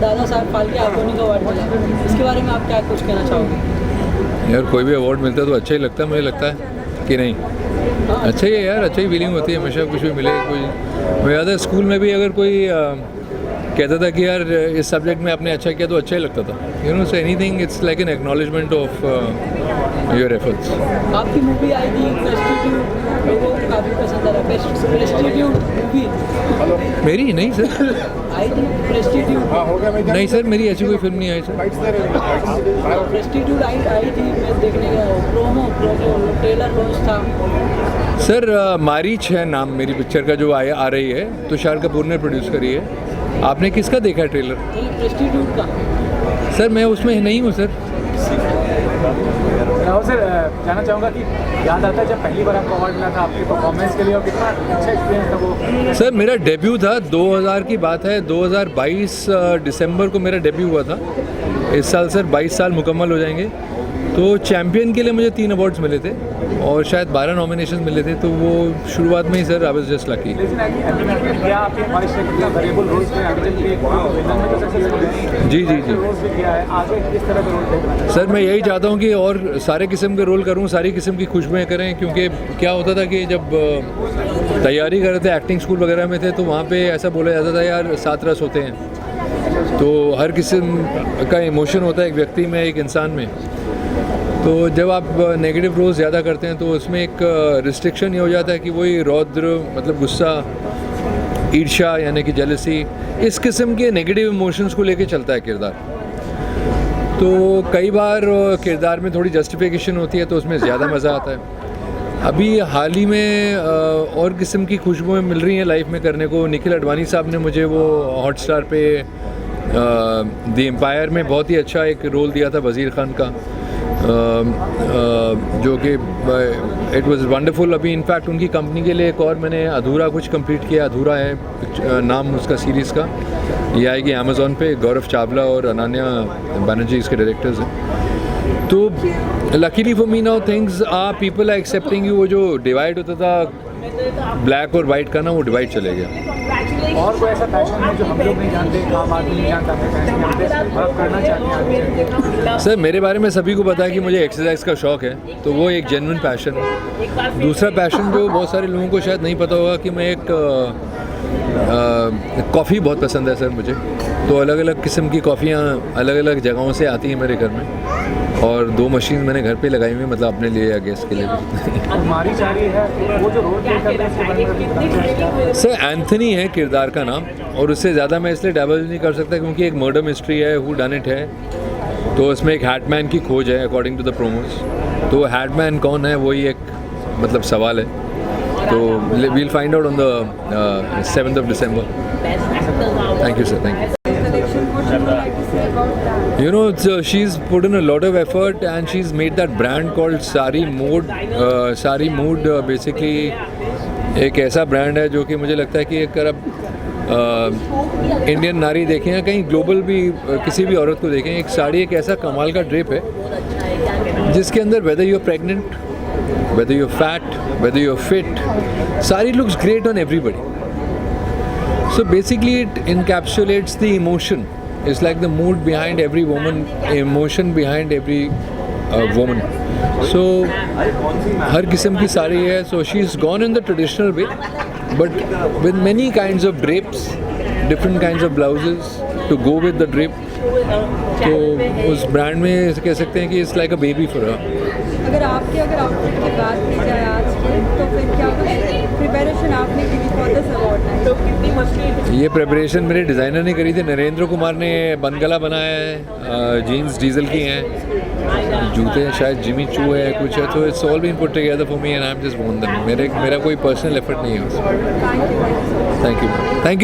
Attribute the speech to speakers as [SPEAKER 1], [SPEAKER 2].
[SPEAKER 1] Dada Saheb Phalke iconic award मिला, इसके बारे में आप क्या कुछ कहना चाहोगे?
[SPEAKER 2] यार कोई भी अवार्ड मिलता है तो अच्छा ही लगता है, मुझे लगता है कि नहीं अच्छा ही है यार, अच्छा ही फीलिंग होती है हमेशा कुछ भी मिले। कोई मैं याद है स्कूल में भी अगर कोई कहता था कि यार इस सब्जेक्ट में आपने अच्छा किया तो अच्छा ही लगता था, you know, so anything it's like an acknowledgement of your efforts.
[SPEAKER 1] आपकी मूवी आई थी प्रेस्टिट्यूट, लोगों को काफ़ी पसंद आ रहा है प्रेस्टिट्यूट मूवी।
[SPEAKER 2] मेरी नहीं सर,
[SPEAKER 1] आई थी प्रेस्टिट्यूट।
[SPEAKER 2] नहीं सर, मेरी ऐसी कोई फिल्म नहीं आई सर।
[SPEAKER 1] प्रेस्टिट्यूट आई थी, मैं देखने गया, प्रोमो ट्रेलर लॉन्च था
[SPEAKER 2] सर। मारीच है नाम मेरी पिक्चर का जो आ रही है, तुषार कपूर ने प्रोड्यूस करी है। आपने किसका देखा है ट्रेलर?
[SPEAKER 1] प्रेस्टिट्यूट का।
[SPEAKER 2] सर मैं उसमें नहीं हूँ सर।
[SPEAKER 3] राहुल सर, जानना चाहूँगा कि याद आता है जब पहली बार आपको अवार्ड मिला था आपकी परफॉर्मेंस के लिए, और कितना अच्छा एक्सपीरियंस था वो?
[SPEAKER 2] सर मेरा डेब्यू था, 2000 की बात है, 2022 दिसंबर को मेरा डेब्यू हुआ था। इस साल सर 22 साल मुकम्मल हो जाएंगे। तो चैम्पियन के लिए मुझे 3 अवार्ड्स मिले थे और शायद 12 नॉमिनेशन मिले थे, तो वो शुरुआत में ही sir I was just lucky. जी जी जी सर, मैं यही चाहता हूँ कि और सारे किस्म के रोल करूँ, सारी किस्म की खुशबुएँ करें, क्योंकि क्या होता था कि जब तैयारी कर रहे थे एक्टिंग स्कूल वगैरह में थे तो वहाँ पे ऐसा बोला जाता था यार 7 रस होते हैं, तो हर किस्म का इमोशन होता है एक व्यक्ति में, एक इंसान में। तो जब आप नेगेटिव रोल्स ज़्यादा करते हैं तो उसमें एक रिस्ट्रिक्शन ये हो जाता है कि वही रौद्र मतलब गुस्सा, ईर्ष्या यानी कि जेलसी, इस किस्म के नेगेटिव इमोशंस को लेके चलता है किरदार। तो कई बार किरदार में थोड़ी जस्टिफिकेशन होती है तो उसमें ज़्यादा मज़ा आता है। अभी हाल ही में और किस्म की खुशबुएँ मिल रही हैं लाइफ में करने को। निखिल अडवाणी साहब ने मुझे वो हॉटस्टार पे द एम्पायर में बहुत ही अच्छा एक रोल दिया था वज़ीर खान का, जो कि इट वाज वंडरफुल। अभी इनफैक्ट उनकी कंपनी के लिए एक और मैंने अधूरा कुछ कंप्लीट किया, अधूरा है नाम उसका सीरीज़ का, ये आएगी अमेज़ॉन पे। गौरव चावला और अनन्या बनर्जी इसके डायरेक्टर्स हैं। तो luckily for me now things are people are accepting you. वो जो डिवाइड होता था ब्लैक और वाइट का ना, वो डिवाइड चले गया।
[SPEAKER 3] और कोई ऐसा पैशन है जो हम लोग नहीं जानते, आम आदमी नहीं जानता है, करना चाहते हैं?
[SPEAKER 2] सर मेरे बारे में सभी को पता है कि मुझे एक्सरसाइज का शौक़ है, तो वो एक जेन्युइन पैशन है। दूसरा पैशन जो बहुत सारे लोगों को शायद नहीं पता होगा कि मैं एक कॉफ़ी बहुत पसंद है सर मुझे। तो अलग अलग किस्म की कॉफ़ियाँ अलग अलग जगहों से आती हैं मेरे घर में, और 2 मशीन मैंने घर पे लगाई हुई हैं, मतलब अपने लिए या गेस्ट के लिए भी।
[SPEAKER 3] मारी जा रही है, वो जो रोल प्ले कर रहे हैं
[SPEAKER 2] सर एंथनी है किरदार का नाम, और उससे ज़्यादा मैं इसलिए डबल नहीं कर सकता क्योंकि एक मर्डर मिस्ट्री है, हू डन इट है। तो उसमें एक हैटमैन की खोज है अकॉर्डिंग टू द प्रोमोस। तो हैटमैन कौन है वही एक मतलब सवाल है। तो we'll find out on the 7th of December. Thank you sir, thank you. You know, she's put in a lot of effort and she's made that brand called Sari Mood. Sari Mood basically एक ऐसा brand है जो कि मुझे लगता है कि अगर आप इंडियन नारी देखें या कहीं ग्लोबल भी किसी भी औरत को देखें, एक साड़ी एक ऐसा कमाल का ड्रेप है जिसके अंदर whether you are pregnant, whether you're fat, whether you're fit, sari looks great on everybody. So basically it encapsulates the emotion. It's like the mood behind every woman, emotion behind every woman. So हर किस्म की साड़ी है. So she's gone in the traditional way, but with many kinds of drapes, different kinds of blouses to go with the drape. तो उस brand में कह सकते हैं कि it's like a baby for her.
[SPEAKER 4] अगर आउटफिट की बात की जाए आज की, तो फिर क्या प्रिपरेशन आपने की फॉर दिस अवार्ड?
[SPEAKER 2] ये प्रिपरेशन मेरे डिज़ाइनर ने करी थी. नरेंद्र कुमार ने बनगला बनाया है, जीन्स डीजल की हैं, जूते शायद जिमी चू है कुछ है. तो it's all been put together for me and I am just won them. मेरा कोई पर्सनल एफर्ट नहीं है उसमें. Thank you.